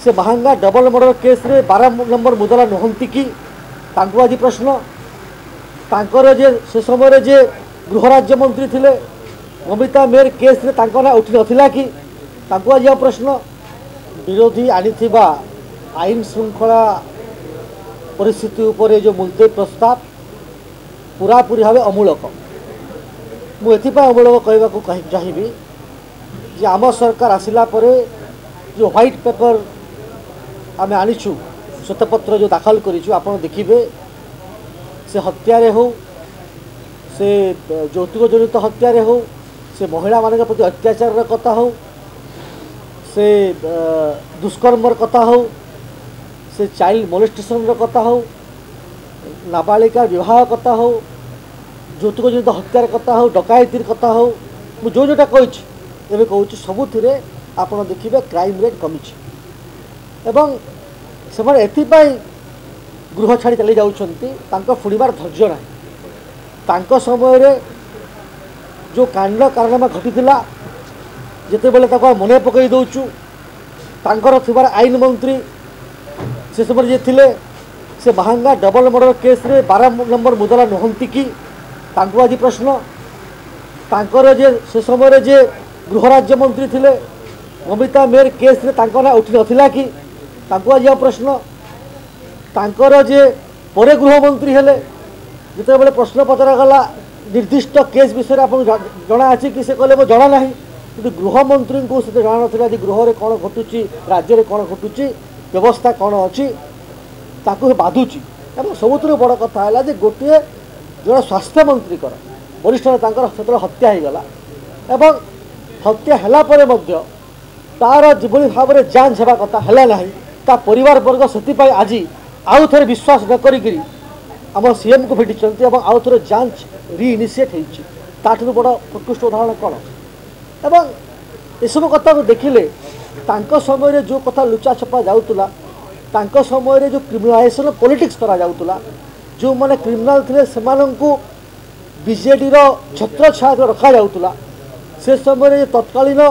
से Mahanga double murder case रे 12 number मुदला नुहंती कि तांको आज प्रश्न तांकर जे से समय जे गृह राज्य मंत्री थिले ममिता मेयर केस रे तांको ना उठी नथिला कि तांको आज प्रश्न विरोधी आनिथिबा आईन श्रृंखला परिस्थिति उपरे जो मुलतवी प्रस्ताव पूरापूरी भाव अमूलक मुझे अमूलक कहवा चाहिए जे आम सरकार आसिला परे जो व्हाइट पेपर आम आनीचु श्वेतपत्र जो दाखल करूँ आप देखिए से हत्यारे हो से यौतुक जनित हत्यारे हो से महिला मान प्रति अत्याचार कथा हो से दुष्कर्मर कथा हो से चाइल्ड मोलेस्टेशन कथा हो नाबालिका विवाह कथा हो यौतुक जनित हत्यार कथा हो डकायतीर कथा हो मुझे जोटा कही कहूँ सबुथिरे आप देखिए क्राइम रेट कमी एवं से गृह छाड़ी चली जाऊँच फुड़बार धैर्य ना समय जो कांड कारनामा घटी जिते बड़े मन पकई दौचु थिबार आईन मंत्री से समय जे थिले से महांगा डबल मर्डर केस रे 12 नंबर मुदला नुहंती कि तांको आज प्रश्न तांकर जे से समय जे गृह राज्य मंत्री थिले ममिता मेयर केस रे तांको ना उठी नथिला कि तांको आज प्रश्न तांकर जे परे गृह मंत्री हेले जिते बड़े प्रश्न पचरा गला निर्दिष्ट केस विषय आप जना अच्छी कि से कहले मो जना ना कि गृह मंत्री को से जना ना गृह रे कौन घटुची राज्य रे कौन घटुची व्यवस्था कौन अच्छी ताकू बाधुची एवं सबुठ बड़ कथा है गोटे जो स्वास्थ्य मंत्री वरिष्ठ नेता हत्या हो गला एवं हत्या है तार जो भाव में जांच होगा कथा है ना ता परिवार वर्ग से आज आउ थे विश्वास न करी आम सीएम को भेटी आउ थे जांच रिइनिशिएट होती बड़ प्रकृष्ट उदाहरण कौन एवं यू कथा को देखिले समय जो कथा लुचा छपा जाऊला समय जो क्रिमिनालाइजेशन पॉलिटिक्स करा जाऊला जो माने क्रिमिनाल थे से बीजेडी छत्र छाया रखा जाऊला से समय तत्कालीन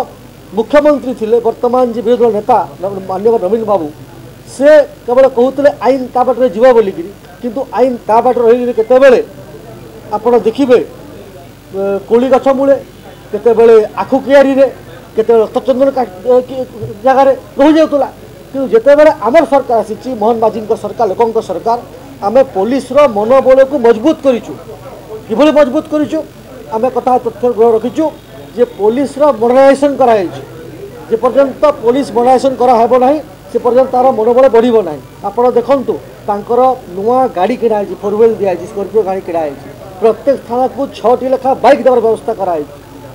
मुख्यमंत्री थे वर्तमान जो विरोधी नेता माननीय नवीन बाबू से केवल कहते आईन ता बाटे जीव बोलिकी किंतु आईन ता बाटे रही केतेबेले आपण देखिए कोली गछ मूले केतेबेले आखु कियारी रे केते रक्तचंदन जगार रही जाऊला कि जितेबाला आमर सरकार आसी मोहन माझी सरकार लोकों सरकार आम पुलिस मनोबल को मजबूत करूँ कि मजबूत करूँ आम कथा तथ्य ग्रह रखीचु जे पुलिस मॉडर्नाइजेशन कराई जे पर्यंत पुलिस मॉडर्नाइजेशन कराहेब ना से पर्यंत तार मनोबल बढ़ो ना आपड़ देखु तांकर नुआ गाड़ी किणाई 4 व्हील दिखाई स्कॉर्पियो गाड़ी किणाई प्रत्येक थाना को 6टी लेखा बाइक देवार व्यवस्था कराई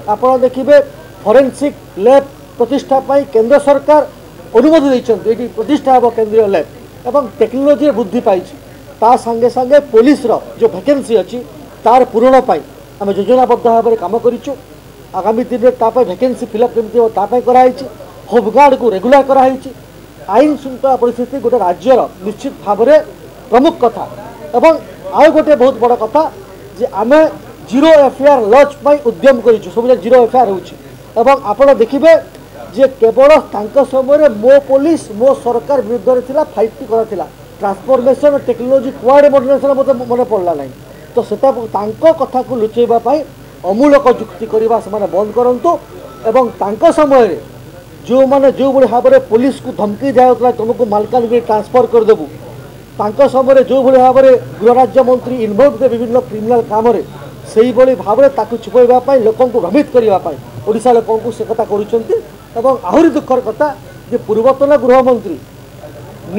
आपड़ देखिए फॉरेंसिक लैब प्रतिष्ठा केंद्र सरकार अनुमति देते ये प्रतिष्ठा हम केंद्रीय लैब एवं टेक्नोलोजी वृद्धि पाई ता संगे संगे पुलिस जो वैकेंसी अच्छी तार पूरण आम योजनाबद्ध भाव में कम करूँ आगामी दिन में वैकेंसी फिलअप केमती तापाई कराई होमगार्ड को रेगुलर कराई आईन श्रृंखला परिस्थिति गोटे राज्यर निश्चित भाव में प्रमुख कथा एवं आउ गोटे बहुत बड़ कथा जे आम जीरो एफआईआर लॉन्च पर उद्यम करूँ सब जीरो एफआईआर होती आपड़ देखिए जे केवल समय मो पुलिस मो सरकार विरुद्ध में 5टी करा ट्रांसफॉर्मेशन टेक्नोलोजी कुआडे मॉडर्नाइजेशन मत मन पड़ला ना तो से कथा को लुचेवाई अमूलक जुक्ति करवा से बंद करूँ एवं समय जो मैंने जो भाव में पुलिस को धमकी दिया तुमको मालकानगिरी ट्रांसफर करदेबू समय जो भाव में गृह राज्य मंत्री इनवल्व थे विभिन्न क्रिमिनाल काम से भाव में छुपाइवाई लोक भ्रमित करने ओडिशा लोक से कथा करुँच आहरी दुखर कथा जे पूर्वतन गृहमंत्री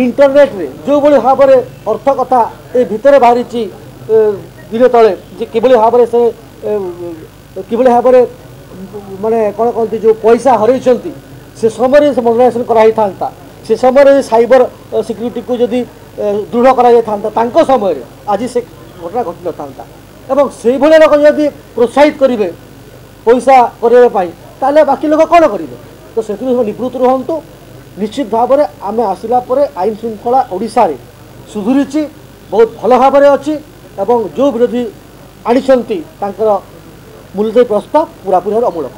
इंटरनेट रे जो भाव में अर्थ कथा ये भितर बाहरी दिन तले कि भाव में से कि भाव में माने कौन कहते जो पैसा हर से समय से मॉडर्नाइजेशन कराई था से समय साइबर सिक्यूरीटी को जदि दृढ़ करा समय आज से घटना घटी था एवं से भाई लोग जदि प्रोत्साहित करेंगे पैसा करने ताले बाकी लोग कौन करेंगे तो से निवृत्त रुहतु निश्चित भाव में आम आसला आईन श्रृंखला ओडिशा रे सुधुरी बहुत भल भाव में अच्छी जो विरोधी आनी मुलतवी प्रस्ताव पूरापूरी अमूलक।